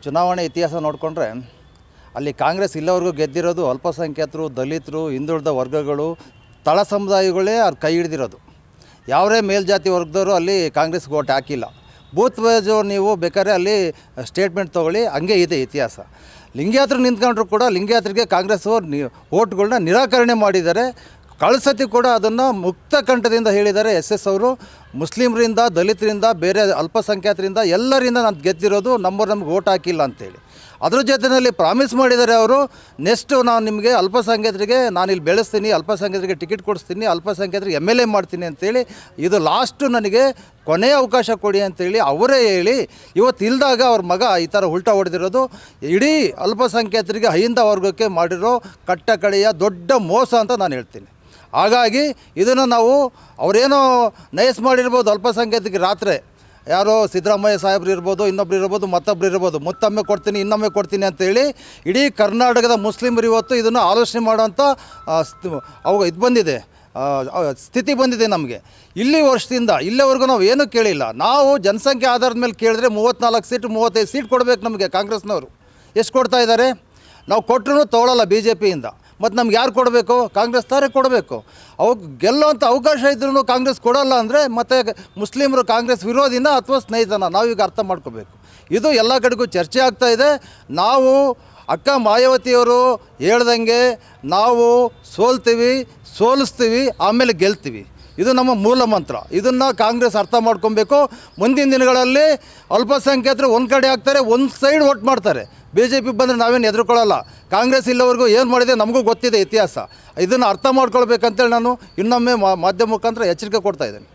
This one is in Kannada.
ಚುನಾವಣೆ ಇತಿಹಾಸ ನೋಡಿಕೊಂಡ್ರೆ ಅಲ್ಲಿ ಕಾಂಗ್ರೆಸ್ ಇಲ್ಲವರೆಗೂ ಗೆದ್ದಿರೋದು ಅಲ್ಪಸಂಖ್ಯಾತರು, ದಲಿತರು, ಹಿಂದುಳಿದ ವರ್ಗಗಳು, ತಳ ಸಮುದಾಯಗಳೇ ಅವ್ರು ಕೈ ಹಿಡ್ದಿರೋದು. ಯಾವುದೇ ಮೇಲ್ಜಾತಿ ವರ್ಗದವರು ಅಲ್ಲಿ ಕಾಂಗ್ರೆಸ್ಗೆ ಓಟ್ ಹಾಕಿಲ್ಲ. ಬೂತ್ ವೈಸು ನೀವು ಬೇಕಾದ್ರೆ ಅಲ್ಲಿ ಸ್ಟೇಟ್ಮೆಂಟ್ ತೊಗೊಳ್ಳಿ, ಹಂಗೆ ಇದೆ ಇತಿಹಾಸ. ಲಿಂಗಾಯತರು ನಿಂತ್ಕೊಂಡ್ರು ಕೂಡ ಲಿಂಗಾಯತರಿಗೆ ಕಾಂಗ್ರೆಸ್ ಓಟ್ಗಳನ್ನ ನಿರಾಕರಣೆ ಮಾಡಿದ್ದಾರೆ. ಕಳ್ಸತಿ ಕೂಡ ಅದನ್ನು ಮುಕ್ತ ಕಂಠದಿಂದ ಹೇಳಿದ್ದಾರೆ ಎಸ್ ಅವರು. ಮುಸ್ಲಿಮರಿಂದ, ದಲಿತರಿಂದ, ಬೇರೆ ಅಲ್ಪಸಂಖ್ಯಾತರಿಂದ ಎಲ್ಲರಿಂದ ನಾನು ಗೆದ್ದಿರೋದು, ನಮಗೆ ಓಟ್ ಹಾಕಿಲ್ಲ ಅಂತೇಳಿ. ಅದ್ರ ಜೊತೆಯಲ್ಲಿ ಪ್ರಾಮಿಸ್ ಮಾಡಿದ್ದಾರೆ ಅವರು, ನೆಕ್ಸ್ಟು ನಾನು ನಿಮಗೆ ಅಲ್ಪಸಂಖ್ಯಾತರಿಗೆ ನಾನಿಲ್ಲಿ ಬೆಳೆಸ್ತೀನಿ, ಅಲ್ಪಸಂಖ್ಯಾತರಿಗೆ ಟಿಕೆಟ್ ಕೊಡಿಸ್ತೀನಿ, ಅಲ್ಪಸಂಖ್ಯಾತರಿಗೆ MLA ಮಾಡ್ತೀನಿ ಅಂತೇಳಿ, ಇದು ಲಾಸ್ಟು ನನಗೆ ಕೊನೆಯ ಅವಕಾಶ ಕೊಡಿ ಅಂತೇಳಿ ಅವರೇ ಹೇಳಿ ಇವತ್ತು ಇಲ್ದಾಗ ಅವ್ರ ಮಗ ಈ ಥರ ಉಲ್ಟಾ ಹೊಡೆದಿರೋದು ಇಡೀ ಅಲ್ಪಸಂಖ್ಯಾತರಿಗೆ ಅಹಿಂದ ವರ್ಗಕ್ಕೆ ಮಾಡಿರೋ ಕಟ್ಟ ಕಡೆಯ ದೊಡ್ಡ ಮೋಸ ಅಂತ ನಾನು ಹೇಳ್ತೀನಿ. ಹಾಗಾಗಿ ಇದನ್ನು ನಾವು ಅವರೇನೋ ನಯಸ್ ಮಾಡಿರ್ಬೋದು ಅಲ್ಪಸಂಖ್ಯಾತರಿಗೆ ರಾತ್ರಿ, ಯಾರೋ ಸಿದ್ದರಾಮಯ್ಯ ಸಾಹೇಬ್ರು ಇರ್ಬೋದು, ಇನ್ನೊಬ್ರು ಇರ್ಬೋದು, ಮತ್ತೊಬ್ರು ಇರ್ಬೋದು, ಮತ್ತೊಮ್ಮೆ ಕೊಡ್ತೀನಿ, ಇನ್ನೊಮ್ಮೆ ಕೊಡ್ತೀನಿ ಅಂತೇಳಿ ಇಡೀ ಕರ್ನಾಟಕದ ಮುಸ್ಲಿಮರು ಇವತ್ತು ಇದನ್ನು ಆಲೋಚನೆ ಮಾಡೋಂಥ ಇದು ಬಂದಿದೆ, ಸ್ಥಿತಿ ಬಂದಿದೆ ನಮಗೆ. ಇಲ್ಲಿ ವರ್ಷದಿಂದ ಇಲ್ಲಿವರೆಗೂ ನಾವು ಏನೂ ಕೇಳಿಲ್ಲ. ನಾವು ಜನಸಂಖ್ಯೆ ಆಧಾರದ ಮೇಲೆ ಕೇಳಿದ್ರೆ 34 ಸೀಟು 35 ಸೀಟ್ ಕೊಡಬೇಕು ನಮಗೆ. ಕಾಂಗ್ರೆಸ್ನವರು ಎಷ್ಟು ಕೊಡ್ತಾ ಇದ್ದಾರೆ? ನಾವು ಕೊಟ್ಟರು ತೊಗೊಳ್ಳಲ್ಲ BJPಯಿಂದ. ಮತ್ತು ನಮ್ಗೆ ಯಾರು ಕೊಡಬೇಕು? ಕಾಂಗ್ರೆಸ್ ತಾರೆ ಕೊಡಬೇಕು. ಅವಾಗ ಗೆಲ್ಲೋಂಥ ಅವಕಾಶ ಇದ್ರೂ ಕಾಂಗ್ರೆಸ್ ಕೊಡೋಲ್ಲ ಅಂದರೆ ಮತ್ತು ಮುಸ್ಲಿಮರು ಕಾಂಗ್ರೆಸ್ ವಿರೋಧಿನ ಅಥವಾ ಸ್ನೇಹಿತನ ನಾವೀಗ ಅರ್ಥ ಮಾಡ್ಕೋಬೇಕು. ಇದು ಎಲ್ಲ ಕಡೆಗೂ ಚರ್ಚೆ ಆಗ್ತಾಯಿದೆ. ನಾವು ಅಕ್ಕ ಮಾಯಾವತಿಯವರು ಹೇಳ್ದಂಗೆ ನಾವು ಸೋಲಿಸ್ತೀವಿ, ಆಮೇಲೆ ಗೆಲ್ತೀವಿ. ಇದು ನಮ್ಮ ಮೂಲ ಮಂತ್ರ. ಇದನ್ನು ಕಾಂಗ್ರೆಸ್ ಅರ್ಥ ಮಾಡ್ಕೊಬೇಕು. ಮುಂದಿನ ದಿನಗಳಲ್ಲಿ ಅಲ್ಪಸಂಖ್ಯಾತರು ಒಂದು ಕಡೆ ಆಗ್ತಾರೆ, ಒಂದು ಸೈಡ್ ವೋಟ್ ಮಾಡ್ತಾರೆ. BJP ಬಂದರೆ ನಾವೇನು ಎದುರ್ಕೊಳ್ಳಲ್ಲ. ಕಾಂಗ್ರೆಸ್ ಇಲ್ಲವರೆಗೂ ಏನು ಮಾಡಿದೆ ನಮಗೂ ಗೊತ್ತಿದೆ ಇತಿಹಾಸ. ಇದನ್ನು ಅರ್ಥ ಮಾಡ್ಕೊಳ್ಬೇಕಂತೇಳಿ ನಾನು ಇನ್ನೊಮ್ಮೆ ಮಾಧ್ಯಮ ಮುಖಾಂತರ ಎಚ್ಚರಿಕೆ ಕೊಡ್ತಾಯಿದ್ದೇನೆ.